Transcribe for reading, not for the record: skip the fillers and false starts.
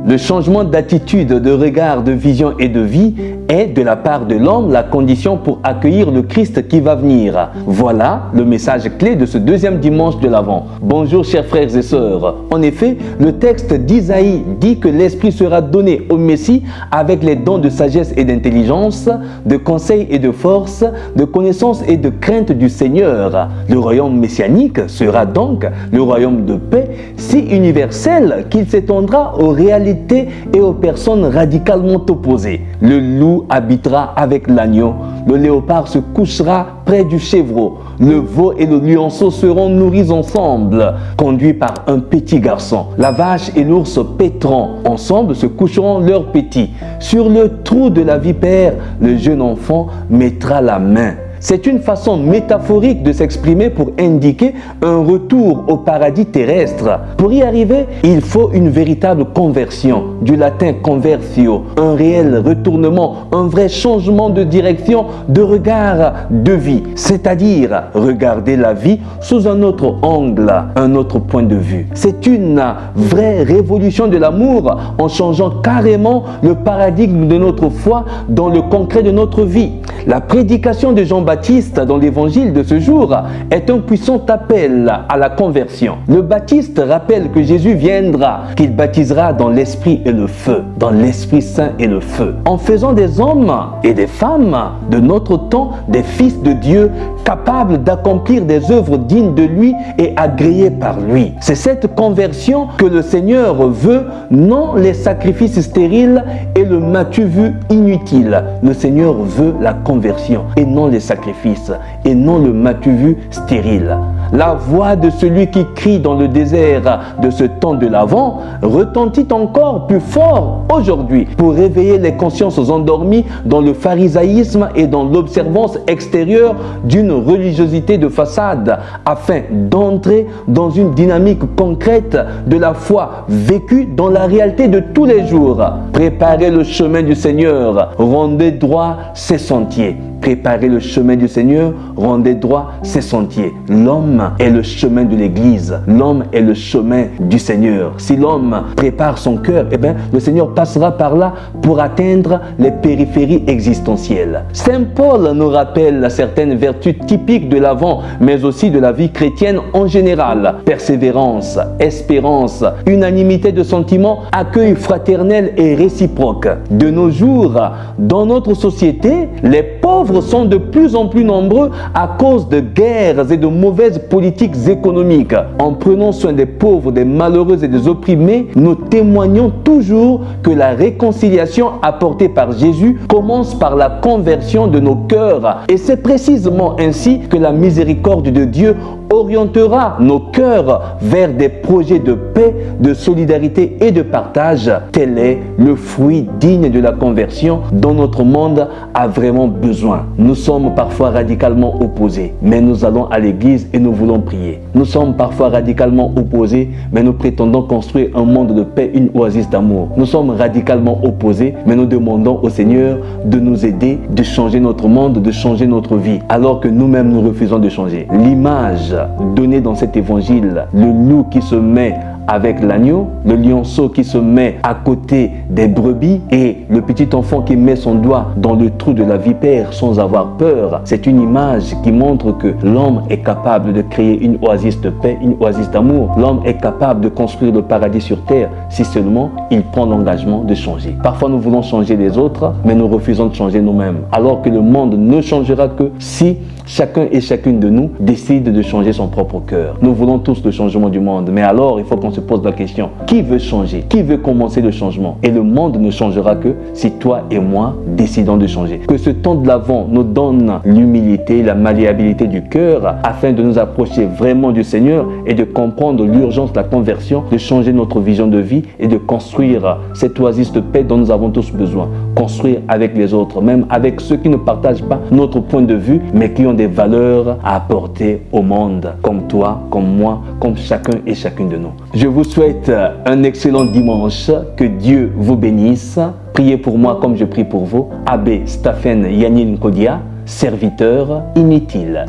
Le changement d'attitude, de regard, de vision et de vie est de la part de l'homme la condition pour accueillir le Christ qui va venir. Voilà le message clé de ce deuxième dimanche de l'Avent. Bonjour chers frères et sœurs. En effet, le texte d'Isaïe dit que l'Esprit sera donné au Messie avec les dons de sagesse et d'intelligence, de conseil et de force, de connaissance et de crainte du Seigneur. Le royaume messianique sera donc le royaume de paix si universel qu'il s'étendra aux réalités et aux personnes radicalement opposées. Le loup habitera avec l'agneau, le léopard se couchera près du chevreau, le veau et le lionceau seront nourris ensemble, conduits par un petit garçon. La vache et l'ours paîtront, ensemble se coucheront leurs petits. Sur le trou de la vipère, le jeune enfant mettra la main. C'est une façon métaphorique de s'exprimer pour indiquer un retour au paradis terrestre. Pour y arriver, il faut une véritable conversion, du latin conversio, un réel retournement, un vrai changement de direction, de regard, de vie. C'est-à-dire regarder la vie sous un autre angle, un autre point de vue. C'est une vraie révolution de l'amour en changeant carrément le paradigme de notre foi dans le concret de notre vie. La prédication de Jean-Baptiste dans l'évangile de ce jour est un puissant appel à la conversion. Le Baptiste rappelle que Jésus viendra, qu'il baptisera dans l'Esprit et le feu, dans l'Esprit Saint et le feu, en faisant des hommes et des femmes de notre temps des fils de Dieu capables d'accomplir des œuvres dignes de lui et agréées par lui. C'est cette conversion que le Seigneur veut, non les sacrifices stériles et le m'as-tu vu inutile. Le Seigneur veut la conversion et non les sacrifices et non le m'as-tu vu stérile. La voix de celui qui crie dans le désert de ce temps de l'Avent retentit encore plus fort aujourd'hui pour réveiller les consciences endormies dans le pharisaïsme et dans l'observance extérieure d'une religiosité de façade afin d'entrer dans une dynamique concrète de la foi vécue dans la réalité de tous les jours. Préparez le chemin du Seigneur, rendez droit ses sentiers. Préparez le chemin du Seigneur, rendez droit ses sentiers. L'homme est le chemin de l'Église. L'homme est le chemin du Seigneur. Si l'homme prépare son cœur, eh bien, le Seigneur passera par là pour atteindre les périphéries existentielles. Saint Paul nous rappelle certaines vertus typiques de l'Avent, mais aussi de la vie chrétienne en général. Persévérance, espérance, unanimité de sentiments, accueil fraternel et réciproque. De nos jours, dans notre société, les pauvres sont de plus en plus nombreux à cause de guerres et de mauvaises politiques économiques. En prenant soin des pauvres, des malheureux et des opprimés, nous témoignons toujours que la réconciliation apportée par Jésus commence par la conversion de nos cœurs. Et c'est précisément ainsi que la miséricorde de Dieu orientera nos cœurs vers des projets de paix, de solidarité et de partage. Tel est le fruit digne de la conversion dont notre monde a vraiment besoin. Nous sommes parfois radicalement opposés, mais nous allons à l'église et nous voulons prier. Nous sommes parfois radicalement opposés, mais nous prétendons construire un monde de paix, une oasis d'amour. Nous sommes radicalement opposés, mais nous demandons au Seigneur de nous aider, de changer notre monde, de changer notre vie, alors que nous-mêmes nous refusons de changer. L'image donnée dans cet évangile, le loup qui se met avec l'agneau, le lionceau qui se met à côté des brebis et le petit enfant qui met son doigt dans le trou de la vipère sans avoir peur. C'est une image qui montre que l'homme est capable de créer une oasis de paix, une oasis d'amour. L'homme est capable de construire le paradis sur terre si seulement il prend l'engagement de changer. Parfois nous voulons changer les autres, mais nous refusons de changer nous-mêmes. Alors que le monde ne changera que si chacun et chacune de nous décide de changer son propre cœur. Nous voulons tous le changement du monde, mais alors il faut qu'on se pose la question, qui veut changer? Qui veut commencer le changement? Et le monde ne changera que si toi et moi décidons de changer. Que ce temps de l'Avent nous donne l'humilité, la malléabilité du cœur afin de nous approcher vraiment du Seigneur et de comprendre l'urgence de la conversion, de changer notre vision de vie et de construire cette oasis de paix dont nous avons tous besoin. Construire avec les autres, même avec ceux qui ne partagent pas notre point de vue, mais qui ont des valeurs à apporter au monde, comme toi, comme moi, comme chacun et chacune de nous. Je vous souhaite un excellent dimanche, que Dieu vous bénisse. Priez pour moi comme je prie pour vous. Abbé Stephen Yanin Kodia, serviteur inutile.